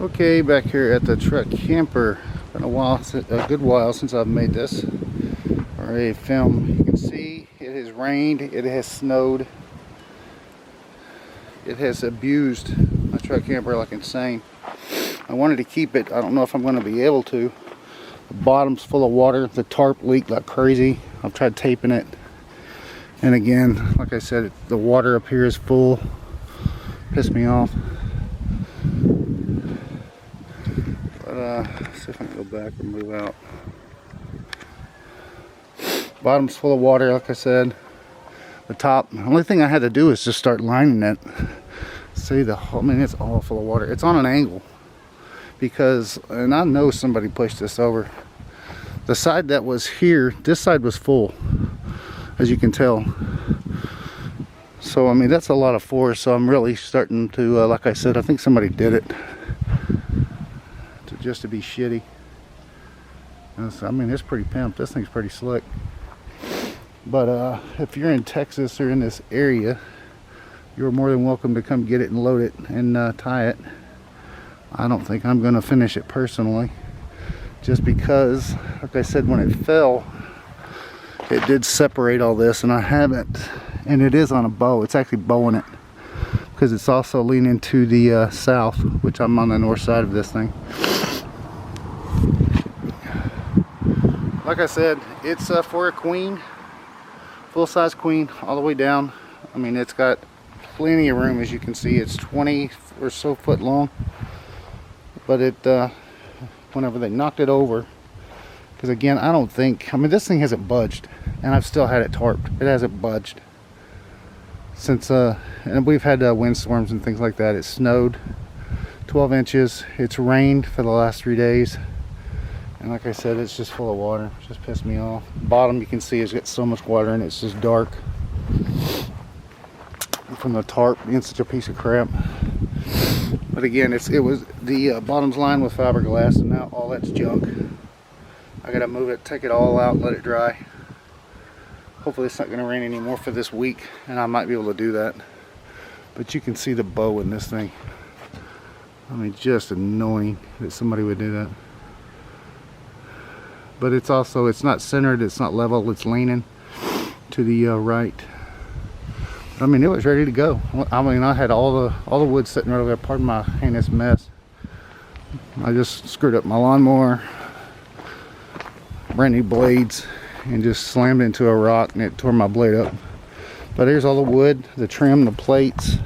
Okay, back here at the truck camper. Been a good while since I've made this or a film. You can see it has rained, it has snowed, it has abused my truck camper like insane. I wanted to keep it. I don't know if I'm going to be able to. The bottom's full of water. The tarp leaked like crazy. I've tried taping it, and again, like I said, the water up here is full. Pissed me off. See if I can go back or move out. Bottom's full of water, like I said. The top, the only thing I had to do is just start lining it. See, I mean, it's all full of water. It's on an angle because, and I know somebody pushed this over. The side that was here, this side was full, as you can tell. So, I mean, that's a lot of force. So I'm really starting to, like I said, I think somebody did it just to be shitty. I mean, it's pretty pimped. This thing's pretty slick. But if you're in Texas or in this area, you're more than welcome to come get it and load it and tie it. I don't think I'm going to finish it personally, just because, like I said, when it fell, it did separate all this, and I haven't, and it is on a bow. It's actually bowing it because it's also leaning to the south, which I'm on the north side of this thing. Like I said, it's for a queen, full-size queen, all the way down. I mean, it's got plenty of room. As you can see, it's 20 or so foot long. But it, whenever they knocked it over, because again, I don't think, I mean, this thing hasn't budged, and I've still had it tarped. It hasn't budged since, and we've had windstorms and things like that. It snowed 12 inches. It's rained for the last 3 days. And like I said, it's just full of water. It just pissed me off. Bottom, you can see, it's got so much water in it. It's just dark from the tarp being such a piece of crap. But again, it was the bottom's lined with fiberglass, and now all that's junk. I gotta move it, take it all out, let it dry. Hopefully it's not gonna rain anymore for this week, and I might be able to do that. But you can see the bow in this thing. I mean, just annoying that somebody would do that. But it's also, it's not centered, it's not level, it's leaning to the right. I mean, it was ready to go. I mean, I had all the wood sitting right over there. Pardon my heinous mess. I just screwed up my lawnmower, brand new blades, and just slammed into a rock, and it tore my blade up. But here's all the wood, the trim, the plates.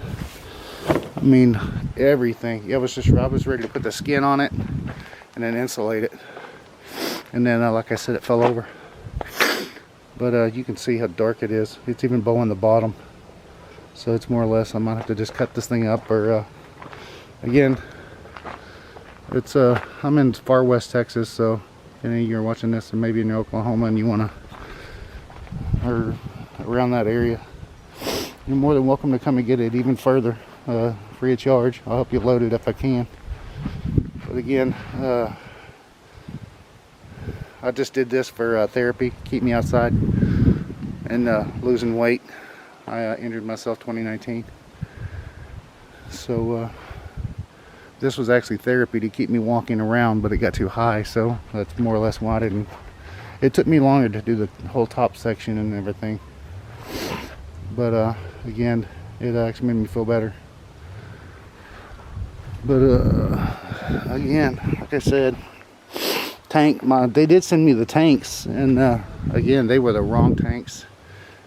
I mean, everything. I was ready to put the skin on it and then insulate it. And then, like I said, it fell over. But you can see how dark it is. It's even bowing the bottom. So it's more or less, I might have to just cut this thing up. Or again, it's I'm in far west Texas, so any of you are watching this, and maybe in Oklahoma, and you want to, or around that area, you're more than welcome to come and get it even further, free of charge. I'll help you load it if I can. But again, I just did this for therapy, keep me outside, and losing weight. I injured myself 2019. So this was actually therapy to keep me walking around, but it got too high, so that's more or less why I didn't. It took me longer to do the whole top section and everything. But again, it actually made me feel better. But again, like I said, tank, they did send me the tanks, and again, they were the wrong tanks.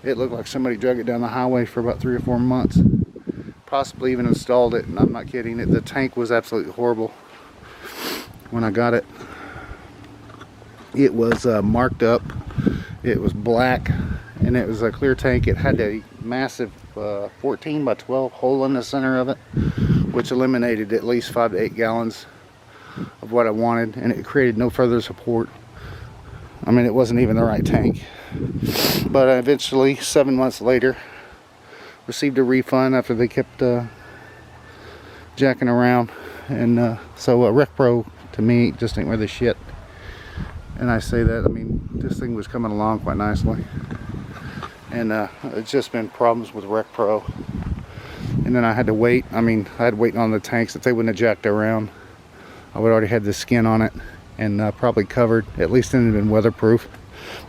It looked like somebody drug it down the highway for about 3 or 4 months, possibly even installed it, and I'm not kidding. The tank was absolutely horrible when I got it. It was marked up, it was black, and it was a clear tank. It had a massive 14 by 12 hole in the center of it, which eliminated at least 5 to 8 gallons of what I wanted, and it created no further support. I mean, it wasn't even the right tank. But I eventually, 7 months later, received a refund after they kept jacking around. And so Rec Pro, to me, just ain't worth a shit. And I say that, I mean, this thing was coming along quite nicely. And it's just been problems with Rec Pro. And then I had to wait. I mean, I had to wait on the tanks that they wouldn't have jacked around. I would already had the skin on it and probably covered, at least it had been weatherproof.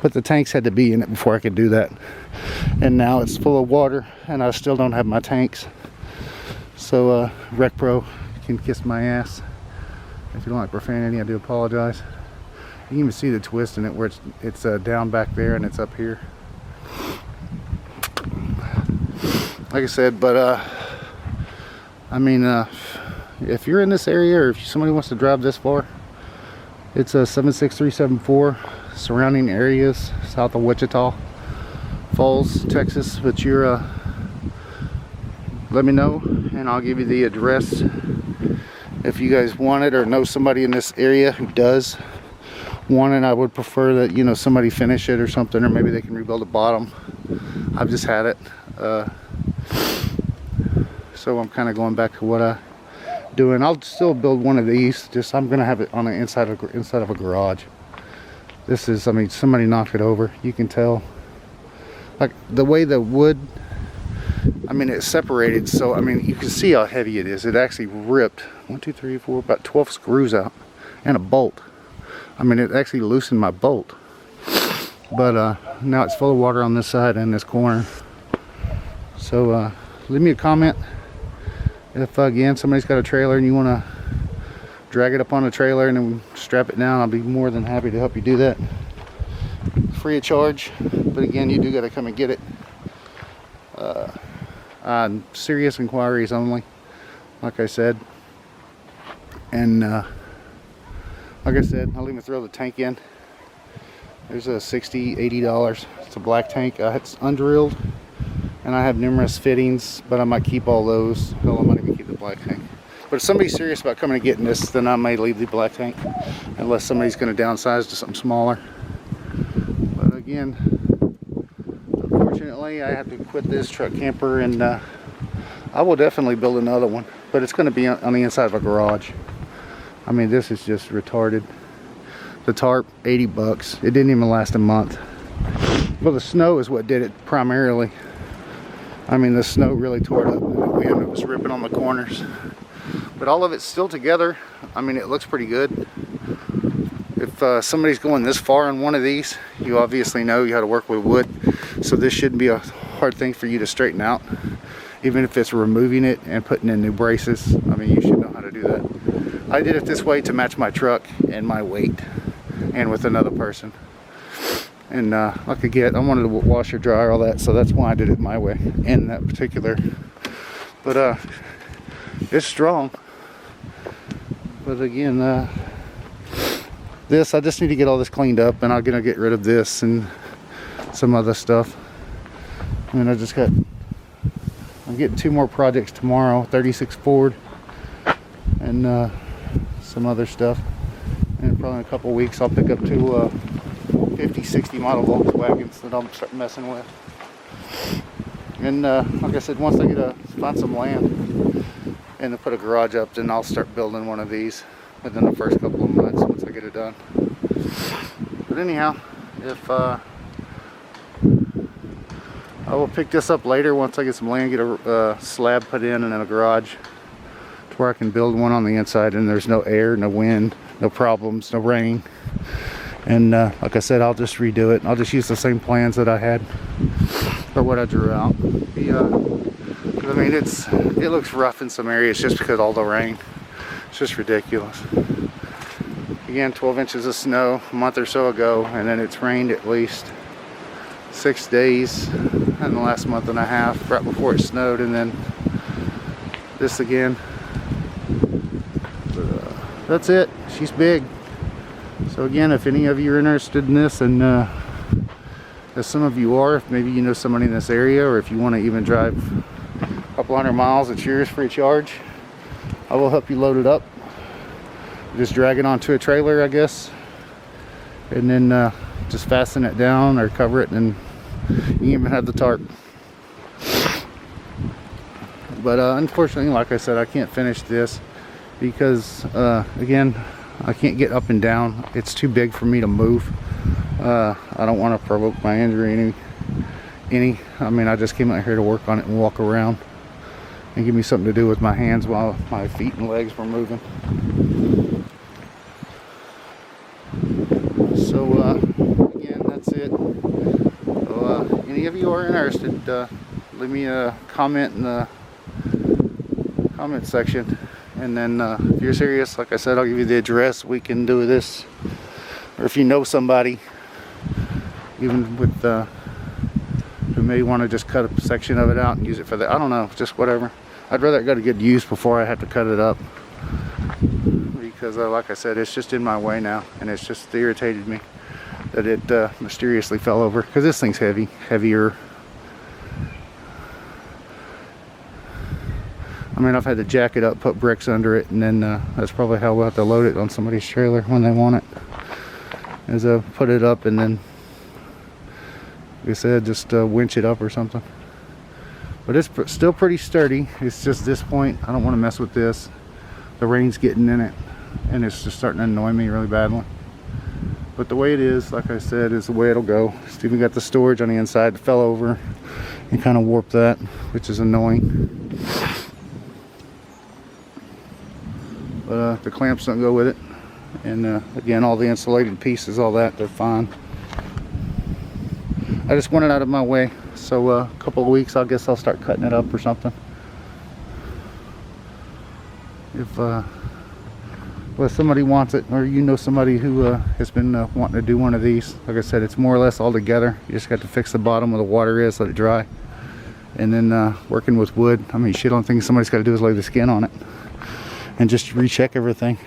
But the tanks had to be in it before I could do that. And now it's full of water and I still don't have my tanks. So Rec Pro can kiss my ass. If you don't like profanity, I do apologize. You can even see the twist in it where it's down back there and it's up here. Like I said, but I mean, if you're in this area or if somebody wants to drive this far, it's 76374, surrounding areas south of Wichita Falls, Texas. But you're let me know and I'll give you the address if you guys want it or know somebody in this area who does want it. I would prefer that, you know, somebody finish it or something, or maybe they can rebuild the bottom. I've just had it, so I'm kind of going back to what I doing. I'll still build one of these, just I'm gonna have it on the inside of a garage. This is, I mean, somebody knocked it over. You can tell, like the way the wood, I mean, it's separated, so I mean, you can see how heavy it is. It actually ripped 1, 2, 3, 4, about 12 screws out and a bolt. I mean, it actually loosened my bolt. But now it's full of water on this side and this corner. So leave me a comment if again somebody's got a trailer and you want to drag it up on a trailer and then strap it down. I'll be more than happy to help you do that, free of charge. But again, you do got to come and get it on serious inquiries only, like I said. And like I said, I'll even throw the tank in. There's a $60, $80. It's a black tank. It's undrilled, and I have numerous fittings, but I might keep all those. Hell, I might even keep the black tank. But if somebody's serious about coming and getting this, then I may leave the black tank, unless somebody's going to downsize to something smaller. But again, unfortunately, I have to quit this truck camper, and I will definitely build another one, but it's going to be on the inside of a garage. I mean, this is just retarded. The tarp, 80 bucks. It didn't even last a month. Well, the snow is what did it primarily. I mean, the snow really tore it up. The wind, it was ripping on the corners. But all of it's still together. I mean, it looks pretty good. If somebody's going this far in one of these, you obviously know you how to work with wood. So this shouldn't be a hard thing for you to straighten out. Even if it's removing it and putting in new braces. I mean, you should know how to do that. I did it this way to match my truck and my weight, and with another person. And like I wanted to wash or dry all that, so that's why I did it my way in that particular. But it's strong. But again, this, I just need to get all this cleaned up, and I'm gonna get rid of this and some other stuff. And I'm getting 2 more projects tomorrow, 36 Ford and some other stuff. And probably in a couple weeks I'll pick up 2 50, 60 model Volkswagens that I'll start messing with. And like I said, once I find some land and to put a garage up, then I'll start building one of these within the first couple of months once I get it done. But anyhow, if I will pick this up later once I get some land, get a slab put in and then a garage to where I can build one on the inside and there's no air, no wind, no problems, no rain. And like I said, I'll just redo it. I'll just use the same plans that I had or what I drew out. I mean, it looks rough in some areas just because of all the rain. It's just ridiculous. Again, 12 inches of snow a month or so ago, and then it's rained at least 6 days in the last month and a half, right before it snowed, and then this again. But, that's it. She's big. So again, if any of you are interested in this, and as some of you are, if maybe you know somebody in this area, or if you want to even drive a couple hundred miles, it's yours free of charge. I will help you load it up. Just drag it onto a trailer, I guess, and then just fasten it down or cover it, and you can even have the tarp. But unfortunately, like I said, I can't finish this because again, I can't get up and down. It's too big for me to move. I don't want to provoke my injury any. I mean, I just came out here to work on it and walk around and give me something to do with my hands while my feet and legs were moving. you are interested, leave me a comment in the comment section. And then if you're serious, like I said, I'll give you the address. We can do this. Or if you know somebody, even with who may want to just cut a section of it out and use it for that. I don't know, just whatever. I'd rather it go to good use before I have to cut it up. Because like I said, it's just in my way now. And it's just irritated me that it mysteriously fell over. Because this thing's heavier. I mean, I've had to jack it up, put bricks under it, and then that's probably how we'll have to load it on somebody's trailer when they want it. Is put it up and then, like I said, just winch it up or something. But it's still pretty sturdy. It's just this point, I don't want to mess with this. The rain's getting in it, and it's just starting to annoy me really badly. But the way it is, like I said, is the way it'll go. It's even got the storage on the inside that fell over and kind of warped that, which is annoying. But the clamps don't go with it. And again, all the insulated pieces, all that, they're fine. I just want it out of my way. So a couple of weeks, I guess I'll start cutting it up or something. If well, somebody wants it, or you know somebody who has been wanting to do one of these. Like I said, it's more or less all together. You just got to fix the bottom where the water is, let it dry. And then working with wood, I mean, shit, the only thing somebody's got to do is lay the skin on it. And just recheck everything.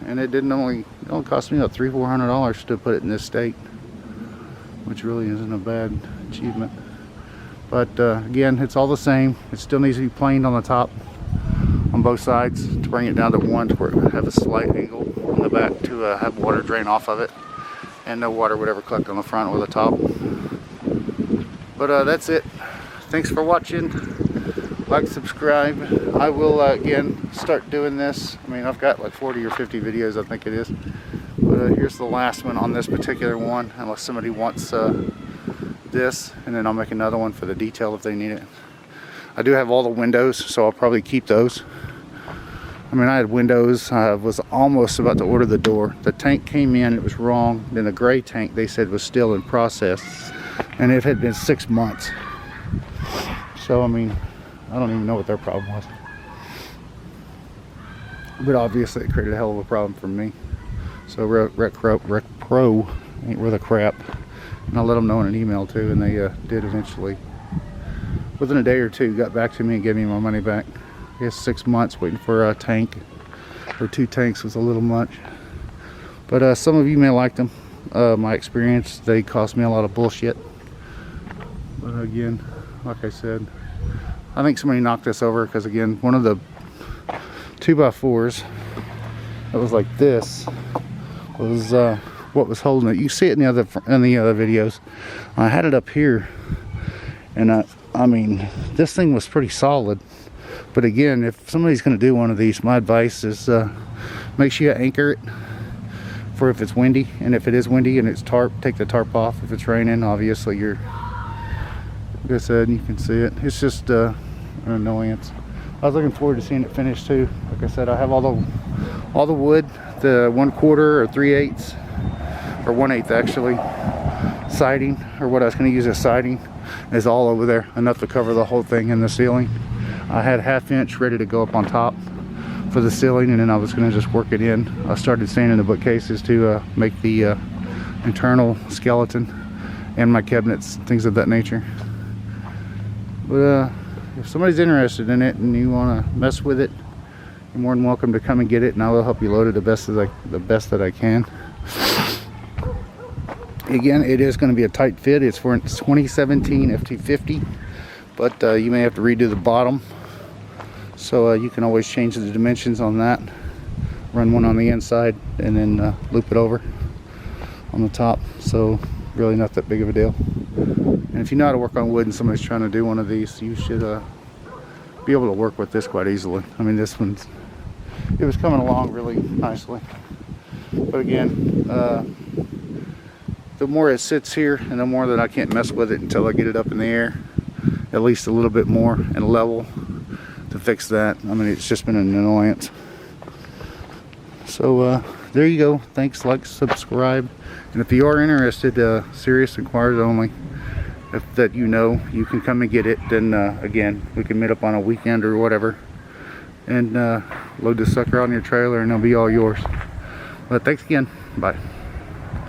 And it only cost me about $300-400 to put it in this state, which really isn't a bad achievement. But again, it's all the same. It still needs to be planed on the top, on both sides, to bring it down to one, to where it would have a slight angle on the back to have water drain off of it, and no water would ever collect on the front or the top. But that's it. Thanks for watching. Like, subscribe. I will again start doing this. I mean, I've got like 40 or 50 videos, I think it is. But here's the last one on this particular one, unless somebody wants this, and then I'll make another one for the detail if they need it. I do have all the windows, so I'll probably keep those. I mean, I had windows. I was almost about to order the door. The tank came in, it was wrong. Then the gray tank, they said, was still in process, and it had been 6 months. So I mean, I don't even know what their problem was. But obviously it created a hell of a problem for me. So Rec Pro ain't worth a crap. And I let them know in an email too, and they did eventually. Within a day or two, got back to me and gave me my money back. I guess 6 months waiting for a tank, or 2 tanks was a little much. But some of you may like them. My experience, they cost me a lot of bullshit. But again, like I said, I think somebody knocked this over, because again, one of the 2x4s that was like this was what was holding it. You see it in the other videos. I had it up here, and I mean, this thing was pretty solid. But again, if somebody's going to do one of these, my advice is make sure you anchor it for if it's windy, and if it is windy and it's tarp, take the tarp off. If it's raining, obviously you're, like I said, you can see it. It's just an annoyance. I was looking forward to seeing it finished too. Like I said, I have all the wood, the 1/4 or 3/8 or 1/8 actually, siding, or what I was going to use as siding, is all over there, enough to cover the whole thing in the ceiling. I had 1/2 inch ready to go up on top for the ceiling, and then I was going to just work it in. I started sanding the bookcases to make the internal skeleton and my cabinets, things of that nature. But if somebody's interested in it and you want to mess with it, you're more than welcome to come and get it, and I will help you load it the best that I can. Again, it is going to be a tight fit. It's for 2017 FT50, but you may have to redo the bottom, so you can always change the dimensions on that. Run one on the inside and then loop it over on the top. So really not that big of a deal. And if you know how to work on wood and somebody's trying to do one of these, you should be able to work with this quite easily. I mean, this one's, it was coming along really nicely. But again, the more it sits here, and the more that I can't mess with it until I get it up in the air, at least a little bit more and level to fix that. I mean, it's just been an annoyance. So there you go. Thanks, like, subscribe, and if you are interested, serious inquiries only, if that you can come and get it, then again, we can meet up on a weekend or whatever and load this sucker out in your trailer and it'll be all yours. But thanks again. Bye.